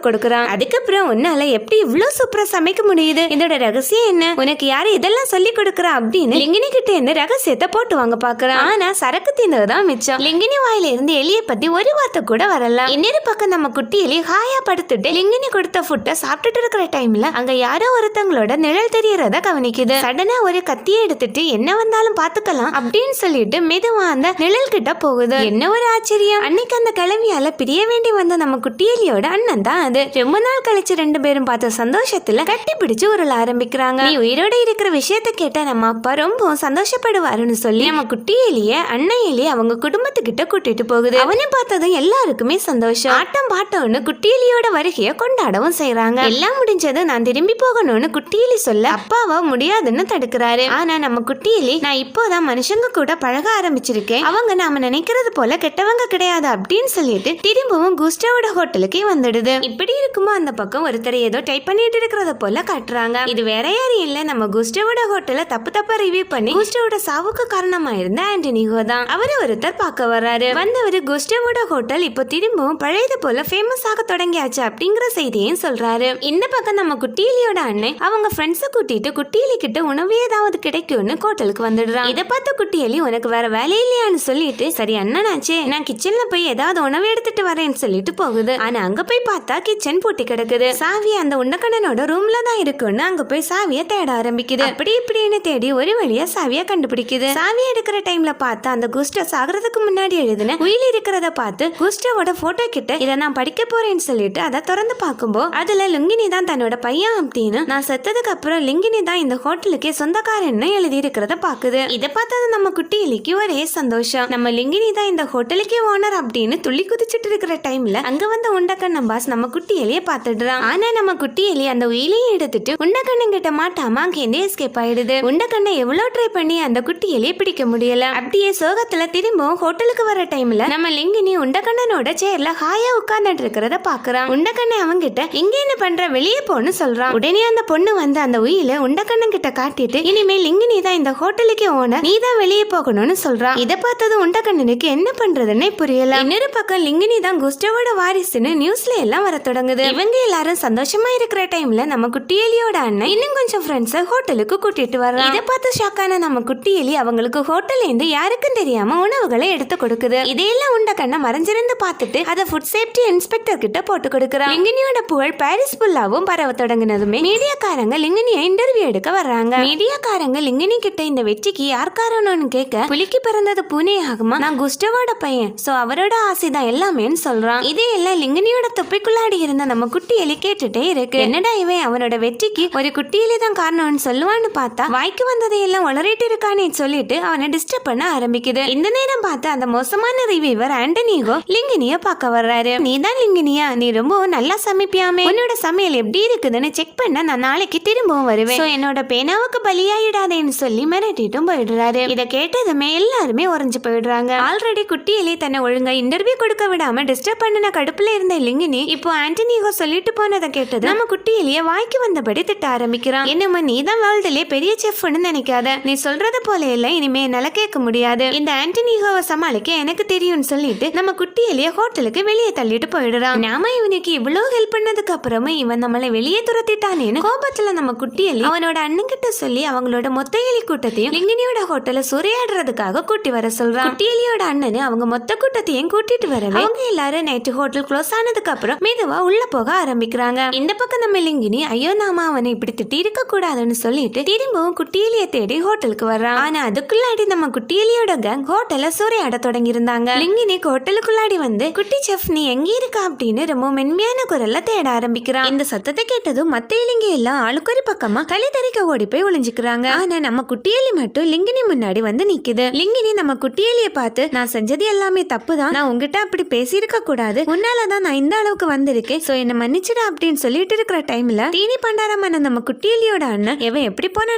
A: கொடுக்கறான். அதுக்கப்புறம் உன்னால எப்படி இவ்வளவு சூப்பரா சமைக்க முடியுது, இதோட ரகசியம் என்ன, உனக்கு யாரு இதெல்லாம் சொல்லி கொடுக்கறா அப்படின்னு லிங்கினி கிட்ட இருந்து ரகசியத்தை போட்டு வாங்க பாக்குறான். ஆனா சரக்கு தின்னதுதான் மிச்சம். லிங்கினி வாயில இருந்து எலிய பத்தி ஒரு வார்த்தை கூட வரல. இன்னொரு பக்கம் நம்ம குட்டி எலி ஹாயா படுத்துட்டு லிங்கினி கொடுத்த ஃபுட்டை சாப்பிட்டுட்டு இருக்கிற டைம்ல அங்க யாரோ ஒருத்தங்களோட நிழல் தெரியறத கவனிக்குது. சடனா ஒரு கத்தியை எடுத்துட்டு என்ன வந்தாலும் பாத்துக்கலாம் அப்படின்னு சொல்லிட்டு மெதுவா அந்த நிழல் கிட்ட போகுது. என்ன ஒரு ஆச்சரியம், அன்னைக்கு அந்த கிழவியால பிரிய வேண்டி வந்த நம்ம குட்டி எலியோட அண்ணன் தான் அது. ரொம்ப நாள் கழிச்சு ரெண்டு பேரும் பார்த்த சந்தோஷத்துல கட்டி பிடிச்சு உருள ஆரம்பிக்கிறாங்க. நீ உயிரோட இருக்கிற விஷயத்த கேட்டா நம்ம அப்பா ரொம்ப சந்தோஷப்படுவாருன்னு சொல்லி நம்ம குட்டி எலிய அண்ணன் எலி அவங்க குடும்பத்துக்கிட்ட கூட்டிட்டு போகுது. அவனை பார்த்ததும் எல்லாருக்குமே சந்தோஷம். ஆட்டம் பாட்டம்னு குட்டி எலியோட வருகைய கொண்டாடவும் செய்யறாங்க. எல்லாம் முடிஞ்சது நான் திரும்பி போகணும்னு குட்டி எலி சொல்ல அப்பாவா முடியாதுன்னு தடுக்கிறாரு. ஆனா நம்ம குட்டி எலி நான் இப்போதான் மனுஷங்க கூட பழக ஆரம்பிச்சிருக்கேன், அவங்க நாம நினைக்கிறது போல கெட்டவங்க கிடையாது அப்படின்னு சொல்லிட்டு திரும்பவும் குஸ்டாவோட ஹோட்டலுக்கு வந்துடுது. இப்படி இருக்குமோ அந்த பக்கம் ஒருத்தர் ஏதோ டைப் பண்ணிட்டு இருக்கிறத போல காட்டுறாங்க. இது வேற யாரும் இல்ல, நம்ம குஸ்டாவோட ஹோட்டல தப்பா ரிவ்யூ பண்ணி குஸ்டாவோட சாவுக்கு காரணமா இருந்த ஆண்டனிகோ தான். அவரை ஒருத்தர் பார்க்க வர்றாரு. வந்தவர் குஸ்டாவோட ஹோட்டல் இப்போ திரும்பவும் பழையது போல ஃபேமஸ் ஆக தொடங்கியாச்சு அப்படிங்கிற செய்தியும் சொல்றாரு. இந்த பக்கம் நம்ம குட்டியிலியோட அண்ணன் அவங்க ஃப்ரெண்ட்ஸை கூட்டிட்டு குட்டியிலி கிட்ட உணவு ஏதாவது கிடைக்கும்னு ஹோட்டலுக்கு வந்துடுறான். இதை பார்த்த குட்டியலி உனக்கு வேற வேலை இல்லையான்னு சொல்லிட்டு சரி அண்ணனாச்சே நான் கிச்சன்ல போய் ஏதாவது உணவு எடுத்துட்டு வரேன்னு சொல்லிட்டு போகுது. ஆனா அங்க போய் பார்த்தா கிச்சன் பூட்டி கிடக்குது. சாவி அந்த உண்டக்கண்ணனோட ரூம்ல தான் இருக்குன்னு அங்க போய் சாவியை தேட ஆரம்பிக்குது. அப்படி இப்படின்னு தேடி ஒரு வழியா சாவியை கண்டுபிடிக்குது. சாவி எடுக்கிற டைம்ல பார்த்து அந்த குஸ்டா சாகிறதுக்கு முன்னாடி எழுதின உயில் இருக்கிறத பார்த்து குஸ்டாவோட போட்டோ கிட்ட இதை நான் படிக்க போறேன்னு சொல்லிட்டு அதை திறந்து பார்க்கும்போது அதுல லிங்கினி தான் தன்னோட பையன் அப்படின்னு, நான் செத்ததுக்கு அப்புறம் லிங்கினி தான் இந்த ஹோட்டலுக்கே சொந்தக்காரன்னு எழுதி இருக்கிறத பாக்குது. இதை பார்த்தது நம்ம குட்டி எலிக்கு ஒரே சந்தோஷம். நம்ம லிங்கினி தான் இந்த ஹோட்டலுக்கே ஓனர் அப்படின்னு துள்ளி குதிச்சிட்டு இருக்கிற டைம்ல அங்க வந்த உண்டக்கண்ணன் பாஸ் நம்ம குட்டி எலிய பாத்துடுறான். ஆனா நம்ம குட்டி எலி அந்த உயிலையும் எடுத்துட்டு உண்டக்கண்ணன் கிட்ட மாட்டாம அங்கேருந்து எஸ்கேப் ஆயிடுது. உண்டக்கண்ணை எவ்வளவு ட்ரை பண்ணி அந்த குட்டி எலிய பிடிக்க முடியல. அப்படியே சோகத்துல திரும்பவும் ஹோட்டலுக்கு வர டைம்ல நம்ம லிங்கினி உண்டக்கண்ணனோட சேர்ல ஹாயா உட்கார்ந்துட்டு இருக்கிறத பாக்குறான். உண்டக்கண்ணன் அவங்கிட்ட இங்க என்ன பண்ற வெளியே போன்னு சொல்றான். உடனே அந்த பொண்ணு வந்து அந்த உயில உண்டக்கண்ணன் கிட்ட காட்டிட்டு இனிமே லிங்கினி தான் இந்த ஹோட்டலுக்கே ஓனர், நீ தான் வெளியே போகணும்னு சொல்றான். இதை பார்த்தது உண்டக்கண்ணனுக்கு என்ன பண்றதுன்னே புரியல. இன்னொரு பக்கம் லிங்கினி தான் குஸ்டாவோட வாரிசுன்னு நியூஸ்ல எல்லாம் வர தொடங்குது. இவங்க எல்லாரும் சந்தோஷமா இருக்கிற டைம்ல நம்ம குட்டி எலியோட அண்ணன் இன்னும் கொஞ்சம் ஃப்ரெண்ட்ஸை ஹோட்டலுக்கு கூட்டிட்டு வர்றான். இதை பார்த்து ஷாக்கான நம்ம குட்டி எலி அவங்களுக்கு ஹோட்டல்ல இருந்து யாருக்கும் தெரியாம உணவுகளை எடுத்து கொடுக்குது. இதையெல்லாம் உண்டக்கண்ண மறைஞ்சிருந்து பார்த்துட்டு அதை ஃபுட் சேஃப்டி இன்ஸ்பெக்டர் கிட்ட போட்டு கொடுக்குறான். லிங்கினியோட புகழ் பாரிஸ் ஃபுல்லாவும் பரவ தொடங்கினதுமே மீடியாக்காரங்க லிங்கினியை இன்டர்வியூ எடுக்க வர்றாங்க. மீடியாக்காரங்க லிங்கினி கிட்ட இந்த வெற்றிக்கு யார் காரணம்னு கேட்க புலிக்கு பிறந்தது பூனை ஆகுமா, நான் குஸ்டாவோட பையன், சோ அவரோட ஆசைதான் எல்லாமேன்னு சொல்றான். இதையெல்லாம் லிங்கினியோட தொப்பிக்குள்ளாடி இருந்த நம்ம குட்டி எலி கேட்டுட்டே இருக்கு. என்னடா இவன் அவனோட வெற்றிக்கு ஒரு குட்டி எலி தான் காரணம்னு சொல்லுவான்னு பார்த்தா வாய்க்கு வந்ததையெல்லாம் உளறிட்டு இருக்கானே சொல்லிட்டு அவனை டிஸ்டர்ப் பண்ண ஆரம்பிக்குது. இந்த நேரம் பார்த்து அந்த மோசமான ரிவ்யூவர் ஆண்டனிகோ லிங்கினிய பார்க்க வர்றாரு. நீ தான் லிங்கினியா, நீ ரொம்ப நல்லா சமைப்பியாமே, உன்னோட சமையல் எப்படி இருக்குதுன்னு செக் பண்ண நான் நாளைக்கு திரும்பவும் வருவேன், சோ என்னோட பேனாவுக்கு பலியாயிடாதேன்னு சொல்லி மிரட்டிட்டும் போயிடுறாரு. இதை கேட்டதுமே எல்லாருமே உறைஞ்சு போயிடுறாங்க. ஆல்ரெடி குட்டி எலி தன்னை ஒழுங்கா இன்டர்வியூ கொடுக்க விடாம டிஸ்டர்ப் பண்ணின கடுப்புல இருந்த லிங்கினி இப்போ ஆண்டனிகோ சொல்லிட்டு போனதை கேட்டது நம்ம குட்டி எலிய வாய்க்கு வந்தபடி திட்ட ஆரம்பிக்கிறான். என்னம்மா நீ தான் வேர்ல்டுலே பெரிய செஃப்னு நினைக்காத, நீ சொல்றது போல இல்ல, இனிமே என்னால கேட்க முடியாது, இந்த ஆண்டனிகோவை சமாளிக்க எனக்கு தெரியும்னு சொல்லிட்டு நம்ம குட்டி எலிய ஹோட்டலுக்கு வெளியே தள்ளிட்டு போயிடுறான். நாம இவனுக்கு இவ்வளவு ஹெல்ப் பண்ணதுக்கு அப்புறமா இவன் நம்மளை வெளியே துரத்திட்டானேன்னு கோபத்துல நம்ம குட்டி எலி அவனோட அண்ணன் கிட்ட சொல்லி அவங்களோட மொத்த எலி கூட்டத்தையும் லிங்கினியோட ஹோட்டல சூறையாடுறதுக்காக கூட்டி வர சொல்றான். குட்டி எலியோட அண்ணனு அவங்க மொத்த கூட்டத்தையும் கூட்டிட்டு வரவே அவங்க எல்லாரும் நைட்டு ஹோட்டல் க்ளோஸ் ஆனதுக்கு அப்புறம் மெதுவா உள்ள போக ஆரம்பிக்கிறாங்க. இந்த பக்கம் நம்ம லிங்கினி ஐயோ நாம அவனை இப்படி திட்டி இருக்க கூடாதுன்னு சொல்லிட்டு திரும்பவும் குட்டி எலிய தேடி ஹோட்டலுக்கு வர்றான். ஆனா அதுக்குள்ளாடி நம்ம குட்டி எலியோட கேங் ஹோட்டல சூறையாட தொடங்கி இருந்தாங்க. லிங்கினி ஹோட்டலுக்குள்ளாடி வந்து குட்டி செஃப் நீ எங்க இருக்கா அப்படின்னு ரொம்ப மென்மையான குரல்ல தேட ஆரம்பிக்கிறான். இந்த சத்தத்தை கேட்டதும் மத்த எலிங்க எல்லாம் ஆளுக்கொரு பக்கமா களி தறிக்க ஓடி போய் ஒளிஞ்சுக்கிறாங்க. ஆனா நம்ம குட்டி எலி மட்டும் லிங்கினி முன்னாடி வந்து நிக்குது. லிங்கினி நம்ம குட்டி எலிய பார்த்து நான் செஞ்சது எல்லாமே தப்புதான், நான் உங்ககிட்ட அப்படி பேசியிருக்க கூடாது, உன்னாலதான் நான் இந்த அளவுக்கு வந்திருக்கேன், சோ என்ன மன்னிச்சிடா அப்படின்னு சொல்லிட்டு இருக்கிற டைம்ல தீனி பண்டாரமான நம்ம குட்டி எலியோட அண்ணன் எவன் எப்படி போனா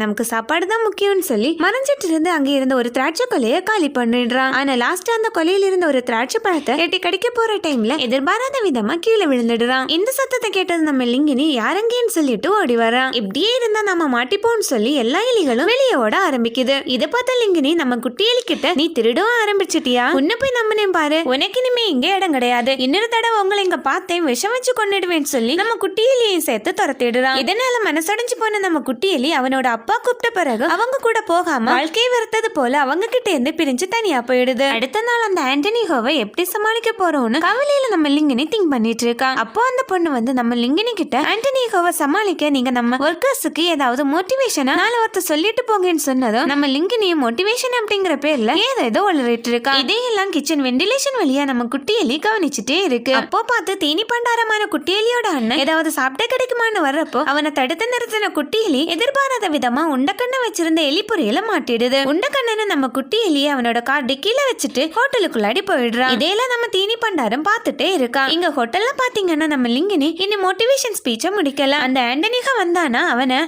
A: நமக்கு சாப்பாடு தான் முக்கியம்னு சொல்லி மறைஞ்சிட்டு இருந்து அங்க இருந்த ஒரு திராட்சை கொலைய காலி பண்ணிடுறான். ஆனா லாஸ்ட் அந்த கொலையில இருந்த ஒரு திராட்சை பழத்தை எட்டி கடிக்க போற டைம்ல எதிர்பாராத விதமா கீழே விழுந்துடுறான். இந்த சத்தத்தை கேட்டது நம்ம லிங்கினி யாரங்கேன்னு சொல்லிட்டு ஓடி வரான். இப்படியே இருந்தா நம்ம மாட்டிப்போம்னு சொல்லி எல்லா எலிகளும் வெளியே ஓட ஆரம்பிக்குது. இத பார்த்த லிங்கினி நம்ம குட்டி எலி கிட்ட, நீ திருடவும் ஆரம்பிச்சிட்டியா? உன்ன போய் நம்பினேன் பாரு, உனக்கு இனிமே இங்க இடம் கிடையாது. இன்னொரு தடவை உங்களை இங்க பார்த்தேன் விஷம் வச்சு கொண்டுடுவேன்னு சொல்லி நம்ம குட்டி எலியையும் சேர்த்து துரத்திடுறான். இதனால மனசடைஞ்சு போன நம்ம குட்டி எலி அவனோட அப்பா கூப்பிட்ட பிறகு அவங்க கூட போகாம வாழ்க்கையை வெறுத்தது போல அவங்க கிட்ட இருந்து பிரிஞ்சு தனியா போயிடுது. அடுத்த நாள் அந்த ஆண்டனிகோவை எப்படி சமாளிக்க போறோம்னு கவலையில நம்ம லிங்கினி திங்க் பண்ணிட்டு இருக்கா. அப்போ அந்த பொண்ணு வந்து நம்ம லிங்கினி கிட்ட, ஆண்டனிகோவை சமாளிக்க நீங்க நம்ம ஒர்க்கர்ஸுக்கு ஏதாவது மோட்டிவேஷனா நாளை ஒருத்தர் சொல்லிட்டு போங்கன்னு சொன்னதும் நம்ம லிங்கினியும் மோட்டிவேஷன் அப்படிங்கிற பேர்ல ஏதோ வளரிட்டு இருக்கா. இதையெல்லாம் கிச்சன் வெண்டிலேஷன் வழியா நம்ம குட்டி எலி கவனிச்சுட்டே இருக்கு. அப்போ பார்த்து தீனி பண்டாரமான குட்டி எலியோட அண்ணன் ஏதாவது சாப்பிட்ட கிடைக்குமான்னு வர்றப்போ அவனை தடுத்து நிறுத்தின குட்டி எலி எதிர்பாராத விதமா உண்டக்கண்ண வச்சிருந்த எலி பொரியல மாட்டிடுது. உண்டக்கண்ணன்னு நம்ம குட்டி எலியை அவனோட கார் டிக்கில வச்சுட்டு ஹோட்டலுக்குள்ளாடி போயிடுறான். இதெல்லாம் நம்ம தீனி பண்டாரம் பார்த்துட்டே இருக்கா. இங்க ஹோட்டல்ல பாத்தீங்கன்னா நம்ம லிங்கினி இன்னும் மோட்டிவேஷன் ஸ்பீச்ச முடிக்கல. அந்த ஆண்டனிகா வந்தானா அவனை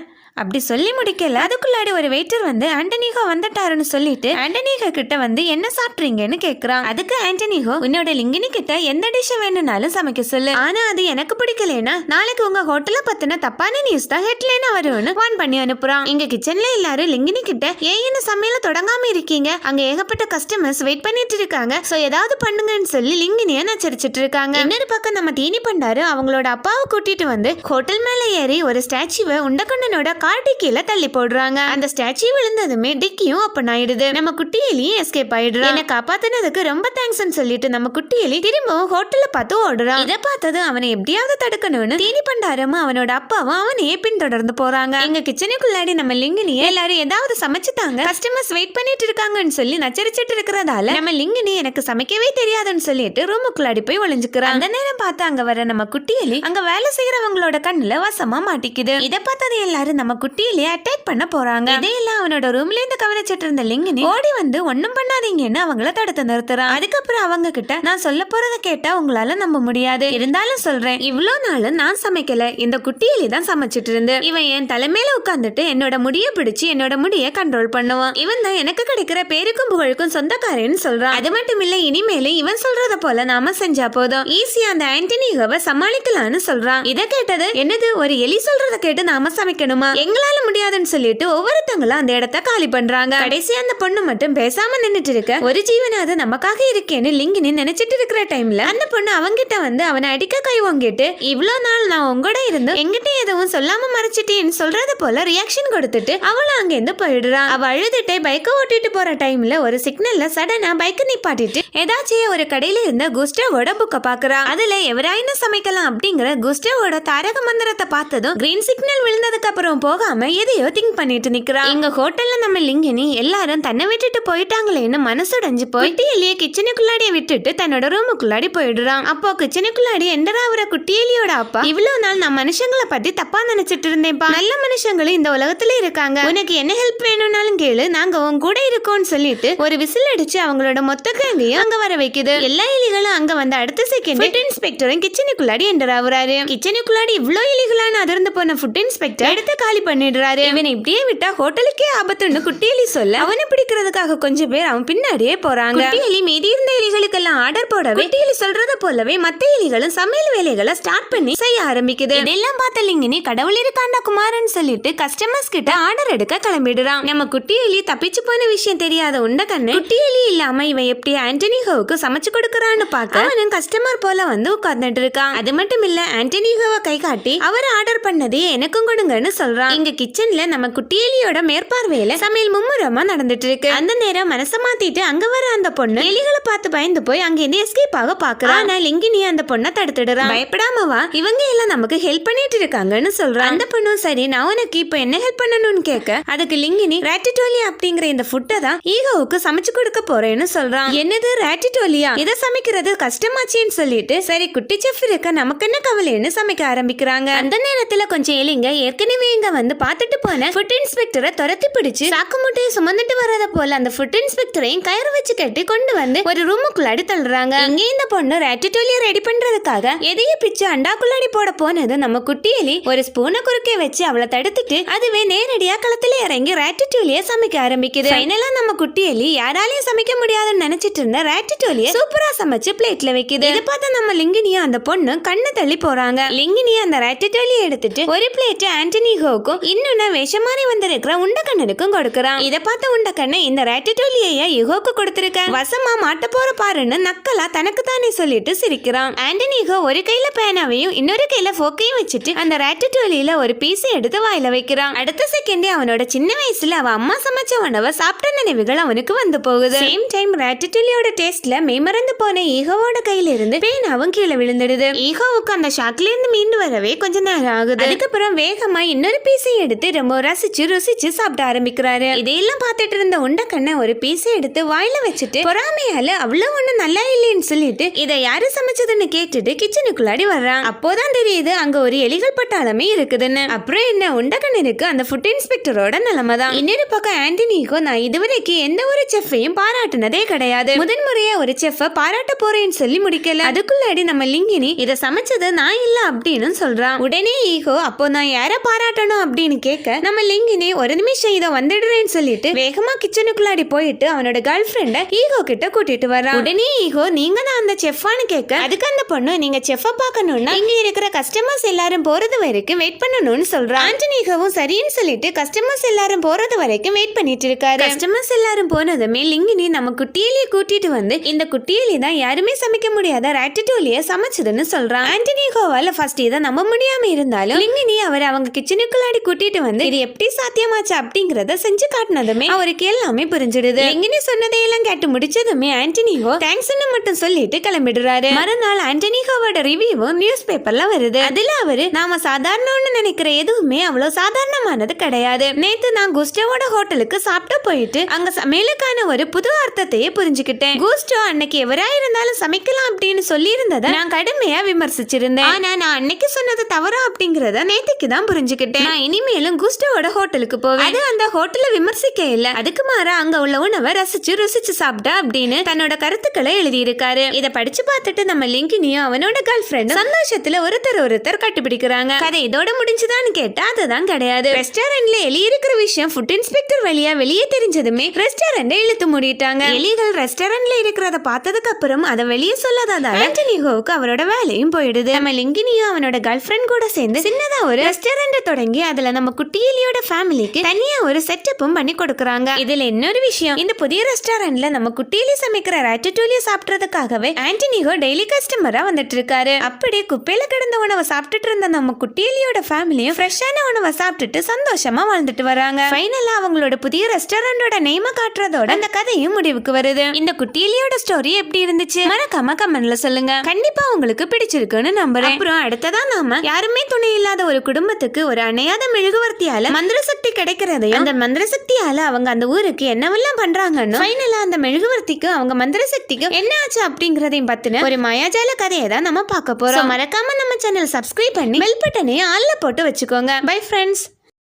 A: அப்படி சொல்லி முடிக்கல. அதுக்குள்ளாடி ஒரு வெயிட்டர் வந்து ஆண்டனிகோ வந்துட்டாருன்னு சொல்லிட்டு ஆண்டனிகோ கிட்ட வந்து என்ன சாப்பிட்றீங்கன்னு கேக்குறான். அதுக்கு ஆண்டனிகோ, உன்னோட லிங்கினி கிட்ட எந்த டிஷ் வேணும்னாலும் சமைக்க சொல்லு, ஆனா அது எனக்கு பிடிக்கலனா நாளைக்கு உங்க ஹோட்டல பத்தின தப்பான நியூஸ் தான் ஹெட்லைனா வரும்னு வான் பண்ணி அனுப்புறான். இங்க கிச்சன்ல எல்லாரும் லிங்கினி கிட்ட, ஏன் சமையல தொடங்காம இருக்கீங்க, அங்க ஏகப்பட்ட கஸ்டமர்ஸ் வெயிட் பண்ணிட்டு இருக்காங்க, சோ ஏதாவது பண்ணுங்கன்னு சொல்லி லிங்கினிய நச்சரிச்சிட்டு இருக்காங்க. இன்னொரு பக்கம் நம்ம தீனி பண்டாரு அவங்களோட அப்பாவை கூட்டிட்டு வந்து ஹோட்டல் மேல ஏறி ஒரு ஸ்டாச்சுவை உண்டக்கண்ணனோட கார் டிக்கில தள்ளி போடுறாங்க. அந்த ஸ்டாச்சு விழுந்ததுமே டிக்கியும் ஓபன் ஆயிடுது. நம்ம குட்டி எலியும் எஸ்கேப் ஆயிடுறான். என்ன காப்பாத்தினதுக்கு ரொம்ப தேங்க்ஸ்னு சொல்லிட்டு நம்ம குட்டி எலி திரும்பவும் ஹோட்டல்ல பார்த்து ஓடுறான். இதை பார்த்தது அவனை எப்படியாவது தடுக்கணும்னு தீனி பண்டாரமும் அவனோட அப்பாவும் அவனையே பின்தொடர்ந்து போறாங்க. எங்க கிச்சனுக்குள்ளாடி நம்ம லிங்கினி எல்லாரும் ஏதாவது சமைச்சுட்டாங்க, கஸ்டமர்ஸ் வெயிட் பண்ணிட்டு இருக்காங்கன்னு சொல்லி நச்சரிச்சிட்டு இருக்கிறதால நம்ம லிங்கினி எனக்கு சமைக்கவே தெரியாதுன்னு சொல்லிட்டு ரூமுக்குள்ளாடி போய் ஒளிஞ்சுக்கிறான். அந்த நேரம் பார்த்து அங்க வர நம்ம குட்டி எலி அங்க வேலை செய்யறவங்களோட கண்ணுல வசமா மாட்டிக்குது. இதை பார்த்தது எல்லாரும் நம்ம குட்டியிலே அட்டாக் பண்ண போறாங்க. இதையெல்லாம் அவனோட ரூம்ல இருந்து கவனிச்சிட்டு இருந்த லிங்கினி ஓடி வந்து ஒண்ணும் பண்ணாதீங்கன்னு அவங்கள தடுத்து நிறுத்துறான். அதுக்கப்புறம் அவங்க கிட்ட, நான் சொல்ல போறத கேட்டா உங்களால நம்ப முடியாது, இருந்தாலும் சொல்றேன், இவ்வளவு நாள் நான் சமைக்கல, இந்த குட்டியிலே தான் சமைச்சிட்டு இருந்து. இவன் என் தலைமையில உட்கார்ந்துட்டு என்னோட முடிய பிடிச்சு என்னோட முடிய கண்ட்ரோல் பண்ணுவான். இவன் தான் எனக்கு கிடைக்கிற பேருக்கும் புகழுக்கும் சொந்தக்காரன்னு சொல்றான். அது மட்டும் இல்ல, இனிமேல இவன் சொல்றத போல நாம செஞ்சா போதும், ஈஸியா அந்த ஆண்டனிகோவை சமாளிக்கலாம்னு சொல்றான். இதை கேட்டது, என்னது ஒரு எலி சொல்றத கேட்டு நாம சமைக்கணுமா, எங்களால முடியாதுன்னு சொல்லிட்டு ஒவ்வொருத்தங்களும் அந்த இடத்த காலி பண்றாங்க. கடைசி அந்த பொண்ணு மட்டும் பேசாம நின்னுட்டு இருக்க, ஒரு ஜீவனாவது நமக்காக இருக்கேன்னு லிங்கினி நினைச்சிட்டு இருக்கிற டைம்ல அந்த பொண்ணு அவங்கிட்ட வந்து அவனை அடிக்க கை வாங்கிட்டு, இவ்வளவு நாள் நான் உங்கூட இருந்து எங்கிட்ட எதுவும் சொல்லாம மறைச்சிட்டேன்னு சொல்றது போல ரியாக்ஷன் கொடுத்துட்டு அவளும் அங்க இருந்து போயிடுறான். அவ அழுதுட்டே பைக்கை ஓட்டிட்டு போற டைம்ல ஒரு சிக்னல்ல சடனா பைக்கை நிப்பாட்டிட்டு ஏதாச்சும் ஒரு கடையில இருந்த குஸ்டவோட புக்க பாக்குறா. அதுல எவராயினும் சமைக்கலாம் அப்படிங்கிற குஸ்டவோட தாரக மந்திரத்தை பார்த்ததும் கிரீன் சிக்னல் விழுந்ததுக்கு அப்புறம் போகாம எதையோ திங்க் பண்ணிட்டு நிக்கிறா. எங்க ஹோட்டல்ல நம்ம லிங்கினி எல்லாரும் தன்னை விட்டுட்டு போயிட்டாங்களேன்னு மனசுடைஞ்சு போயிட்டு எலிய கிச்சனுக்குள்ளாடிய விட்டுட்டு தன்னோட ரூமுக்குள்ளாடி போயிடுறான். அப்போ கிச்சனுக்குள்ளாடி என்டர் ஆகுற குட்டி எலியோட அப்பா, இவ்வளவு நாள் நான் மனுஷங்களை பத்தி தப்பா நினைச்சிட்டு இருந்தேன்ப்பா, நல்ல மனுஷங்களும் இந்த உலகத்துல இருக்காங்க, உனக்கு என்ன ஹெல்ப் வேணும்னாலும் கேளு, நாங்க உன் கூட இருக்கோம்னு சொல்லிட்டு ஒரு விசில் அடிச்சு அவங்களோட மொத்த கேங்கையும் அங்க வர வைக்குது. எல்லா எலிகளும் அங்க வந்த அடுத்த செகண்ட் ஃபுட் இன்ஸ்பெக்டரும் கிச்சனுக்குள்ளாடி என்டர் ஆகுறாரு. கிச்சனுக்குள்ளாடி இவ்வளவு எலிகளான அதிர்ந்து போன ஃபுட் இன்ஸ்பெக்டர் எடுத்து காலி பண்ணிடுறாரு. இவனை இப்படியே விட்டா ஹோட்டலுக்கே ஆபத்துன்னு குட்டி எலி சொல்ல அவனை பிடிக்கிறதுக்காக கொஞ்சம் பேர் அவன் பின்னாடியே போறாங்க. குட்டி எலி மீதி இருந்த எலிகளுக்கெல்லாம் ஆர்டர் போடவே குட்டி எலி சொல்றத போலவே மத்த எலிகளும் சமையல் வேலைகளை ஸ்டார்ட் பண்ணி செய்ய ஆரம்பிக்குது. இதெல்லாம் பார்த்த லிங்கினி, கடவுள் இருக்காண்டா குமாரன்னு சொல்லிட்டு கஸ்டமர்ஸ் கிட்ட ஆர்டர் எடுக்க கிளம்பிடுறான். நம்ம குட்டி எலி தப்பிச்சு போன விஷயம் தெரியாத உண்டக்கண்ணு குட்டி எலி இல்லாம இவன் எப்படி ஆண்டனிகோவுக்கு சமைச்சு கொடுக்கறான்னு பார்க்க அவனும் கஸ்டமர் போல வந்து உட்கார்ந்துட்டு இருக்கான். அது மட்டும் இல்ல, ஆண்டனிகோவை கை காட்டி அவர் ஆர்டர் பண்ணதே எனக்கும் கொடுங்கன்னு சொல்றான். இங்க கிச்சன்ல நம்ம குட்டி எலியோட மேற்பார்வையில சமையல் மும்முரமா நடந்துட்டு இருக்கு. அந்த நேரம் மனச மாத்திட்டு அங்க வர அந்த பொண்ணு எலிகளை பார்த்து பயந்து போய் அங்க இருந்து எஸ்கேப் ஆக பாக்குறான். ஆனா லிங்கினி அந்த பொண்ணை தடுத்துடுறான். பயப்படாம வா, இவங்க எல்லாம் நமக்கு ஹெல்ப் பண்ணிட்டு இருக்காங்கன்னு சொல்றான். அந்த பொண்ணும் சரி, நான் உனக்கு இப்ப என்ன ஹெல்ப் பண்ணணும்னு கேட்க அதுக்கு லிங்கினி ராட்டிடோலி அப்படிங்கிற இந்த ஃபுட்டை தான் ஈகோவுக்கு சமைச்சு கொடுக்க போறேன்னு சொல்றான். என்னது ராட்டிடோலியா, இதை சமைக்கிறது கஷ்டமாச்சின்னு சொல்லிட்டு சரி குட்டி செஃப் இருக்க நமக்கு என்ன கவலைன்னு சமைக்க ஆரம்பிக்கிறாங்க. அந்த நேரத்துல கொஞ்சம் எலிங்க ஏற்கனவே இங்க வந்து பாத்துட்டு போன ஃபுட் இன்ஸ்பெக்டரை துரத்தி பிடிச்சு சாக்கு மூட்டையை சுமந்துட்டு வரத போல அந்த ஃபுட் இன்ஸ்பெக்டரையும் கயிறு வச்சு கட்டி கொண்டு வந்து ஒரு ரூமுக்குள்ளாடி தள்ளுறாங்க. இங்கே இந்த பொண்ணு ராட்டிடோலியை ரெடி பண்றதுக்காக எதைய பிச்சு அண்டாக்குள்ளாடி போட போனது நம்ம குட்டி எலி ஒரு ஸ்பூனை குறுக்கே வச்சு அவளை தடுத்துட்டு அதுவே நேரடியா களத்துல இறங்கி ராட்டிடோலியை சமைக்க ஆரம்பிக்குது. ஃபைனலா நம்ம குட்டி எலி யாராலையும் சமைக்க முடியாதுன்னு நினைச்சிட்டு இருந்த ராட்டிடோலியை சூப்பரா சமைச்சு பிளேட்ல வைக்குது. இதை பார்த்து நம்ம லிங்கினியா அந்த பொண்ணு கண்ணு தள்ளி போறாங்க. லிங்கினியா அந்த ராட்டிடோலியை எடுத்துட்டு ஒரு பிளேட் ஆண்டனிகோவுக்கு ஈகோக்கும் இன்னொன்னு விஷமாரி வந்திருக்கிற உண்டக்கண்ணனுக்கும் கொடுக்கறான். இத பார்த்த உண்டக்கண்ணன் இந்த ராட்டட்டூலியை ஈகோக்கு கொடுத்திருக்க வசமா மாட்ட போற பாருன்னு நக்கலா தனக்கு தானே சொல்லிட்டு சிரிக்கிறான். ஆண்டனி ஈகோ ஒரு கையில பேனாவையும் இன்னொரு கையில போக்கையும் வச்சுட்டு அந்த ராட்டட்டூலியில ஒரு பீஸ் எடுத்து வாயில வைக்கிறான். அடுத்த செகண்டே அவனோட சின்ன வயசுல அவ அம்மா சமைச்ச உணவை சாப்பிட்ட நினைவுகள் அவனுக்கு வந்து போகுது. சேம் டைம் ராட்டட்டூலியோட டேஸ்ட்ல மெய்மறந்து போன ஈகோவோட கையில இருந்து பேனாவும் கீழே விழுந்துடுது. ஈகோவுக்கு அந்த ஷாக்ல இருந்து மீண்டு வரவே கொஞ்ச நேரம் ஆகுது. அதுக்கப்புறம் வேகமா இன்னொரு பீஸை எடுத்து ரொம்ப ரசிச்சு ருசிச்சு சாப்பிட ஆரம்பிக்கிறாரு. இதையெல்லாம் பார்த்துட்டு இருந்த உண்டக்கண்ணன் ஒரு பீஸை எடுத்து வாயில வச்சுட்டு பொறாமையால அவ்வளவு ஒண்ணு நல்லா இல்லைன்னு சொல்லிட்டு இதை யாரு சமைச்சதுன்னு கேட்டுட்டு கிச்சனுக்குள்ளாடி வர்றான். அப்போதான் தெரியுது அங்க ஒரு எலிகள் பட்டாளமே இருக்குதுன்னு. அப்புறம் என்ன உண்டக்கண்ணனுக்கு அந்த ஃபுட் இன்ஸ்பெக்டரோட நிலைமை தான். இன்னொரு பக்கம் ஆண்டனிக்கோ நான் இதுவரைக்கும் எந்த ஒரு செஃப்பையும் பாராட்டுனதே கிடையாது. முதன்முறையா ஒரு செஃப்ப பாராட்ட போறேன்னு சொல்லி முடிக்கல. அதுக்குள்ளாடி நம்ம லிங்கினி இதை சமைச்சது நான் இல்ல அப்படின்னு சொல்றான். உடனே ஈகோ அப்போ நான் யார பாராட்டணும் அப்படின்னு கேட்க நம்ம லிங்கினி ஒரு நிமிஷம் இதை வந்துடுறேன்னு சொல்லிட்டு வேகமா கிச்சனுக்குள்ளாடி போயிட்டு அவனோட கேர்ள் ஃப்ரெண்ட ஈகோ கிட்ட கூட்டிட்டு வர்றான். உடனே ஈகோ நீங்க தான் அந்த செஃப்பான்னு கேட்க அதுக்கு அந்த பொண்ணு நீங்க செஃப்ப பார்க்கணும்னா இங்க இருக்கிற கஸ்டமர்ஸ் எல்லாரும் போறது வரைக்கும் வெயிட் பண்ணணும்னு சொல்றான். ஆண்டனிகவும் சரின்னு சொல்லிட்டு கஸ்டமர்ஸ் எல்லாரும் போறது வரைக்கும் வெயிட் பண்ணிட்டு இருக்காரு. கஸ்டமர்ஸ் எல்லாரும் போனதுமே லிங்கினி நம்ம குட்டியிலேயே கூட்டிட்டு வந்து இந்த குட்டியிலே தான் யாருமே சமைக்க முடியாத ராட்டட்டூலியை சமைச்சதுன்னு சொல்றான். ஆண்டனிகோவால ஃபர்ஸ்ட் இதை நம்ப முடியாம இருந்தாலும் லிங்கினி அவர் அவங்க கிச்சனுக்குள்ளாடி கூட்டிட்டு வந்து இது எப்படி சாத்தியமாச்சு அப்படிங்கறத செஞ்சு காட்டினதுமே அவருக்கு எல்லாமே புரிஞ்சிடுது. லிங்கினி சொன்னதையெல்லாம் கேட்டு முடிச்சதுமே ஆண்டனிகோ தேங்க்ஸ்ன்னு மட்டும் சொல்லிட்டு கிளம்பிடுறாரு. மறுநாள் ஆண்டனிகோவோட ரிவ்யூவும் நியூஸ் பேப்பர்ல வருது. அதுல அவரு நாம சாதாரணம்னு நினைக்கிற எதுவுமே அவ்வளவு சாதாரணமானது கிடையாது. நேத்து நான் குஸ்டோவோட ஹோட்டலுக்கு சாப்பிட்டு போயிட்டு அங்க சமையலுக்கான ஒரு புது அர்த்தத்தையே புரிஞ்சுக்கிட்டேன். குஸ்டோ அன்னைக்கு எவரா இருந்தாலும் சமைக்கலாம் அப்படின்னு சொல்லி இருந்ததை நான் கடுமையா விமர்சிச்சிருந்தேன். ஆனா நான் அன்னைக்கு சொன்னது தவறா அப்படிங்கறத நேத்துக்கு தான் புரிஞ்சுக்கிட்டேன். நான் இனிமேலும் குஸ்டோவோட ஹோட்டலுக்கு போவேன். அது அந்த ஹோட்டலை விமர்சிக்க இல்ல, அதுக்கு மாறா அங்க உள்ள உணவை ரசிச்சு ருசிச்சு சாப்பிட்டா அப்படின்னு தன்னோட கருத்துக்களை எழுதி இருக்காரு. இத படிச்சு பார்த்துட்டு நம்ம லிங்கினியும் அவனோட கேர்ள் ஃப்ரெண்ட் சந்தோஷத்துல ஒருத்தர் கட்டுப்பிடிக்கிறாங்க. கதை இதோட முடிஞ்சுதான்னு கேட்டா அதுதான் கிடையாது. ரெஸ்டாரண்ட்ல எலி இருக்கிற விஷயம் ஃபுட் இன்ஸ்பெக்டர் வழியா வெளியே தெரிஞ்சதுமே ரெஸ்டாரண்ட இழுத்து மூடிட்டாங்க. எலிகள் ரெஸ்டாரண்ட்ல இருக்கிறத பார்த்ததுக்கு அப்புறம் அதை வெளியே சொல்லாததால ஆண்டனிகோவுக்கு அவரோட வேலையும் போயிடுது. நம்ம லிங்கினியும் அவனோட கேர்ள் ஃப்ரெண்ட் கூட சேர்ந்து சின்னதா ஒரு ரெஸ்டாரண்ட் தொடங்கி அதுல நம்ம குட்டி எலியோட ஃபேமிலிக்கு தனியா ஒரு செட்டப்பும் பண்ணி கொடுக்கறாங்க. இதுல இன்னொரு விஷயம், இந்த புதிய ரெஸ்டாரண்ட்ல நம்ம குட்டி எலி சமைக்கிற ராட்டட்டூலியை சாப்பிடுறதுக்காகவே ஆண்டனிகோ டெய்லி கஸ்டமரா வந்துட்டு இருக்காரு. அப்படியே குப்பையில கிடந்த உணவை சாப்பிட்டுட்டு இருந்த நம்ம குட்டி எலியோட ஃபேமிலியும் ஃப்ரெஷ்ஷான உணவை சாப்பிட்டுட்டு சந்தோஷமா வாழ்ந்துட்டு வராங்க. ஃபைனலா அவங்களோட புதிய ரெஸ்டாரண்டோட நேம காட்டுறதோட அந்த கதையும் முடிவுக்கு வருது. இந்த குட்டி எலியோட ஸ்டோரி எப்படி இருந்துச்சு மறக்காம கமெண்ட்ல சொல்லுங்க. கண்டிப்பா உங்களுக்கு பிடிச்சிருக்குன்னு நம்புறேன். அப்புறம் அடுத்ததா நாம யாருமே துணை இல்லாத ஒரு குடும்பத்துக்கு ஒரு அணையாத மெழுகுவர்த்தியால மந்திர சக்தி கிடைக்கிறதையும் அந்த மந்திர சக்தியால அவங்க அந்த ஊருக்கு என்னவெல்லாம் பண்றாங்கன்னு ஃபைனலா அந்த மெழுகுவர்த்திக்கு அவங்க மந்திர சக்திக்கு என்ன ஆச்சு அப்படிங்கறதையும் பத்தின ஒரு மாயாஜால கதையை தான் நம்ம பார்க்க போறோம். மறக்காம நம்ம சேனல் சப்ஸ்கிரைப் பண்ணி பெல் பட்டனை ஆல்ல போட்டு வச்சுக்கோங்க. Bye friends.